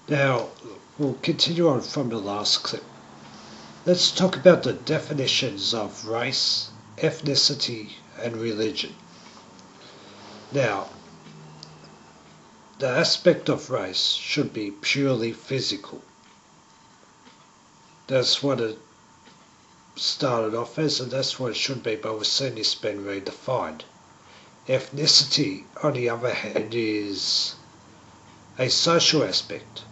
Now, we'll continue on from the last clip. Let's talk about the definitions of race, ethnicity, and religion. Now, the aspect of race should be purely physical. That's what it started off as, and that's what it should be, but we've seen this been redefined. Ethnicity, on the other hand, is a social aspect.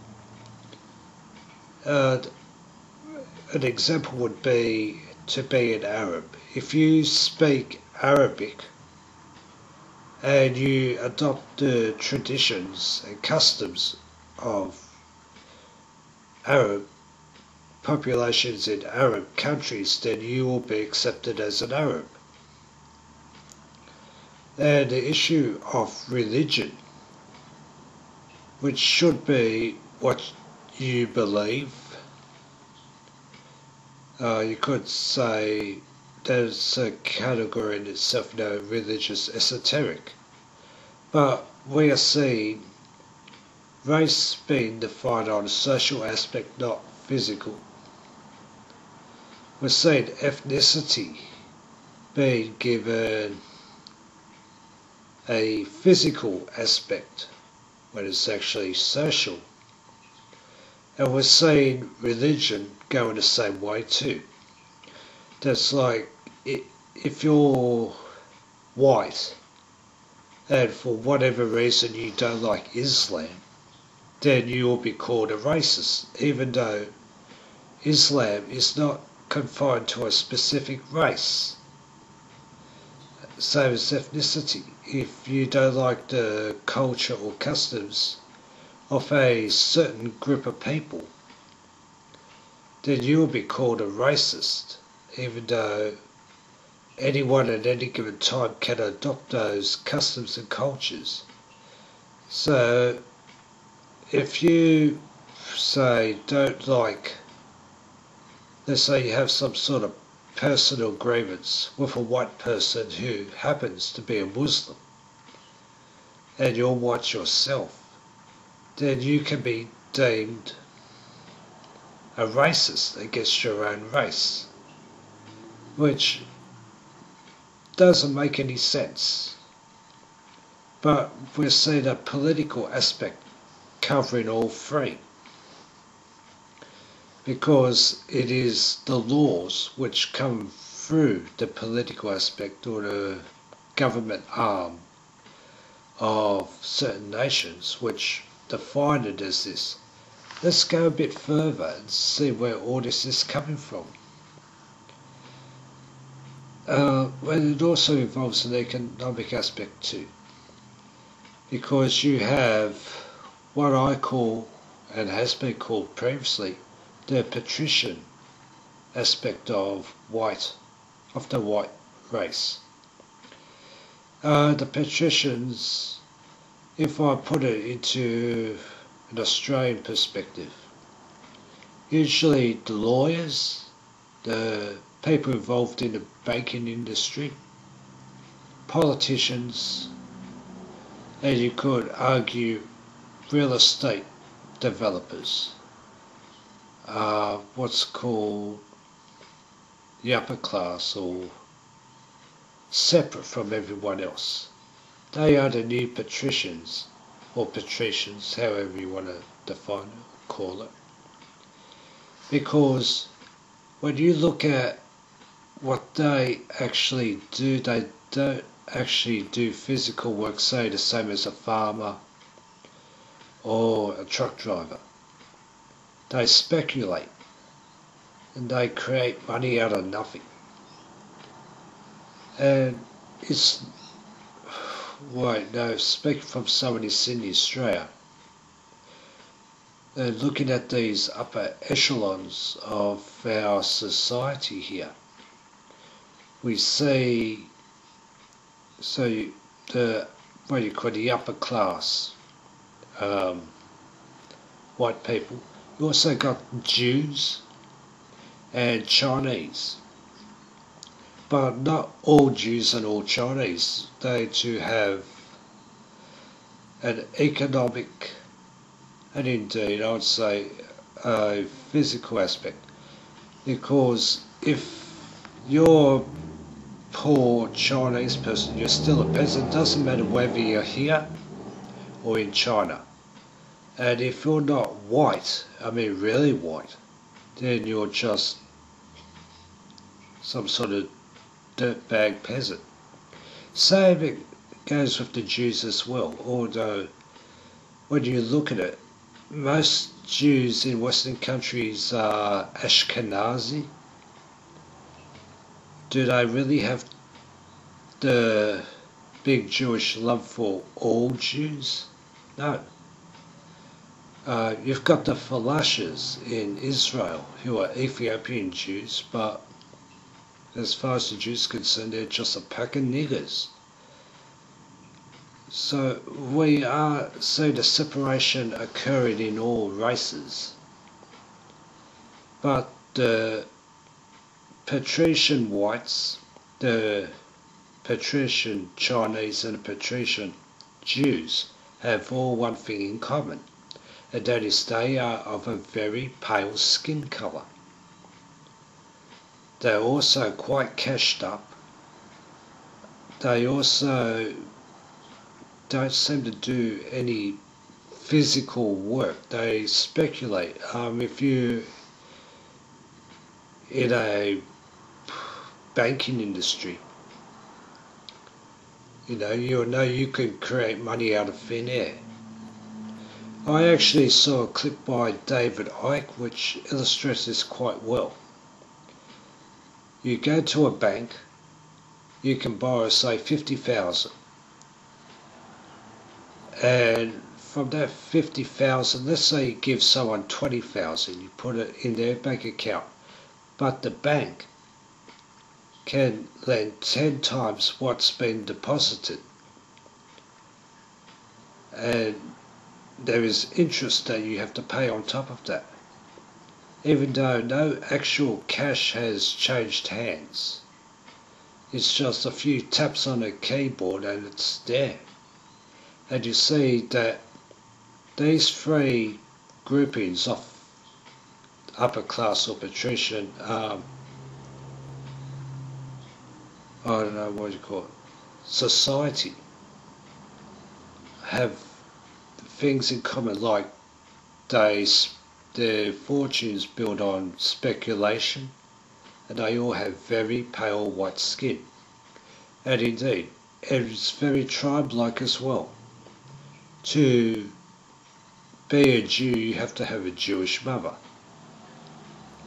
An example would be to be an Arab. If you speak Arabic and you adopt the traditions and customs of Arab populations in Arab countries, then you will be accepted as an Arab. And the issue of religion, which should be what you believe, you could say there's a category in itself, religious esoteric. But we are seeing race being defined on a social aspect, not physical. We're seeing ethnicity being given a physical aspect when it's actually social. And we're seeing religion going the same way too. That's like, if you're white and for whatever reason you don't like Islam, then you will be called a racist, even though Islam is not confined to a specific race. Same as ethnicity. If you don't like the culture or customs of a certain group of people, then you will be called a racist, even though anyone at any given time can adopt those customs and cultures. So if you say don't like, let's say you have some sort of personal grievance with a white person who happens to be a Muslim, and you're white yourself, then you can be deemed a racist against your own race, which doesn't make any sense. But we're seeing a political aspect covering all three, because it is the laws which come through the political aspect or the government arm of certain nations which define it as this. Let's go a bit further and see where all this is coming from. Well, it also involves an economic aspect too, because you have what I call, and has been called previously, the patrician aspect of the white race. The patricians, if I put it into an Australian perspective, usually the lawyers, the people involved in the banking industry, politicians, and you could argue real estate developers, what's called the upper class, or separate from everyone else. They are the new patricians, or patricians, however you want to define it, call it. Because when you look at what they actually do, they don't actually do physical work, say the same as a farmer or a truck driver. They speculate and they create money out of nothing. And it's, speaking from someone in Sydney, Australia, and looking at these upper echelons of our society here, we see, the upper class, white people. You also got Jews and Chinese, but not all Jews and all Chinese. They too have an economic And indeed, I would say a physical aspect. Because if you're poor Chinese person, you're still a peasant. Doesn't matter whether you're here or in China. And if you're not white, I mean really white, then you're just some sort of dirtbag peasant. Same it goes with the Jews as well, although when you look at it, most Jews in Western countries are Ashkenazi. Do they really have the big Jewish love for all Jews? No. You've got the Falashas in Israel who are Ethiopian Jews, but as far as the Jews are concerned, they're just a pack of niggers. So we are seeing the separation occurring in all races. But the patrician whites, the patrician Chinese and the patrician Jews have all one thing in common, and that is they are of a very pale skin colour. They're also quite cashed up. They also don't seem to do any physical work. They speculate. If you in a banking industry, you know you can create money out of thin air. I actually saw a clip by David Icke which illustrates this quite well. You go to a bank, you can borrow say 50,000, and from that 50,000, let's say you give someone 20,000, you put it in their bank account, but the bank can lend 10 times what's been deposited, and there is interest that you have to pay on top of that, even though no actual cash has changed hands. It's just a few taps on a keyboard and it's there. And you see that these three groupings of upper class or patrician, I don't know what you call it, society, have things in common, like their fortunes built on speculation, and they all have very pale white skin. And indeed, it's very tribe-like as well. To be a Jew, you have to have a Jewish mother.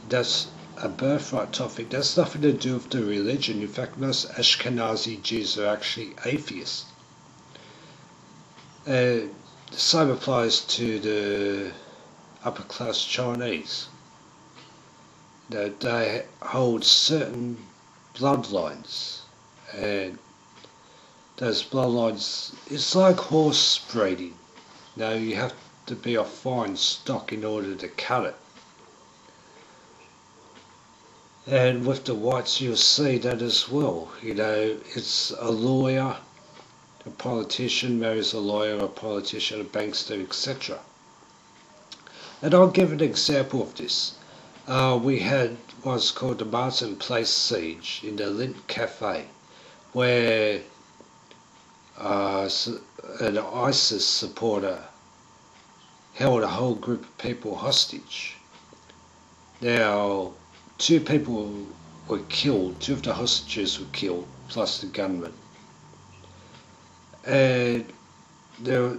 That's a birthright topic. That's nothing to do with the religion. In fact, most Ashkenazi Jews are actually atheists. The same applies to the upper class Chinese. They hold certain bloodlines, and those bloodlines, it's like horse breeding. You have to be of fine stock in order to cut it. And with the whites, you'll see that as well. It's a lawyer, a politician marries a lawyer, a politician, a bankster, etc. And I'll give an example of this. We had what's called the Martin Place siege in the Lint Cafe, where an ISIS supporter held a whole group of people hostage. Now, 2 people were killed, 2 of the hostages were killed, plus the gunman. And the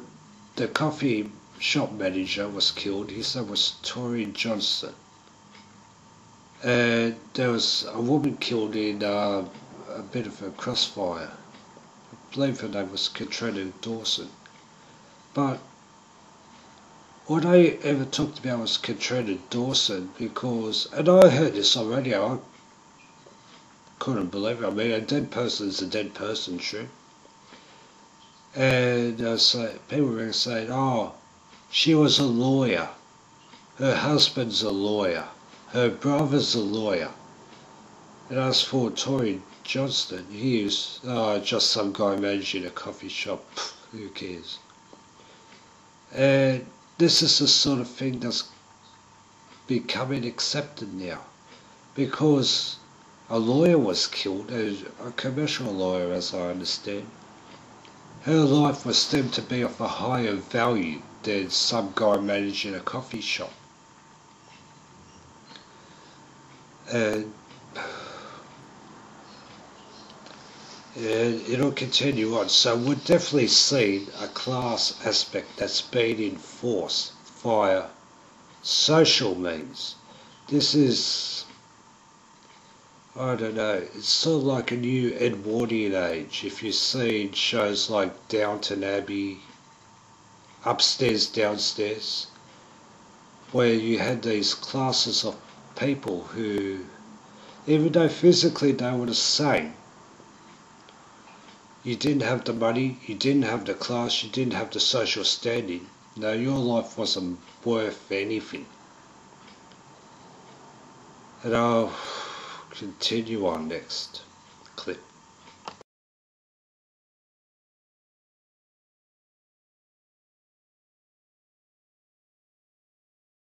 coffee shop manager was killed. His name was Tory Johnston. And there was a woman killed in a bit of a crossfire. I believe her name was Katrina Dawson. But what I ever talked about was Katrina Dawson because, and I heard this on radio, I couldn't believe it. I mean, a dead person is a dead person, true. And people were saying, oh, she was a lawyer. Her husband's a lawyer. Her brother's a lawyer. And as for Tory Johnston, he is just some guy managing a coffee shop. Who cares? And this is the sort of thing that's becoming accepted now, because a lawyer was killed, a commercial lawyer as I understand. Her life was deemed to be of a higher value than some guy managing a coffee shop. And it'll continue on. So we're definitely seeing a class aspect that's being enforced via social means. This is, I don't know, it's sort of like a new Edwardian age. If you've seen shows like Downton Abbey, Upstairs, Downstairs, where you had these classes of people who, even though physically they were the same, you didn't have the money, you didn't have the class, you didn't have the social standing. No, your life wasn't worth anything. And I'll continue on next clip.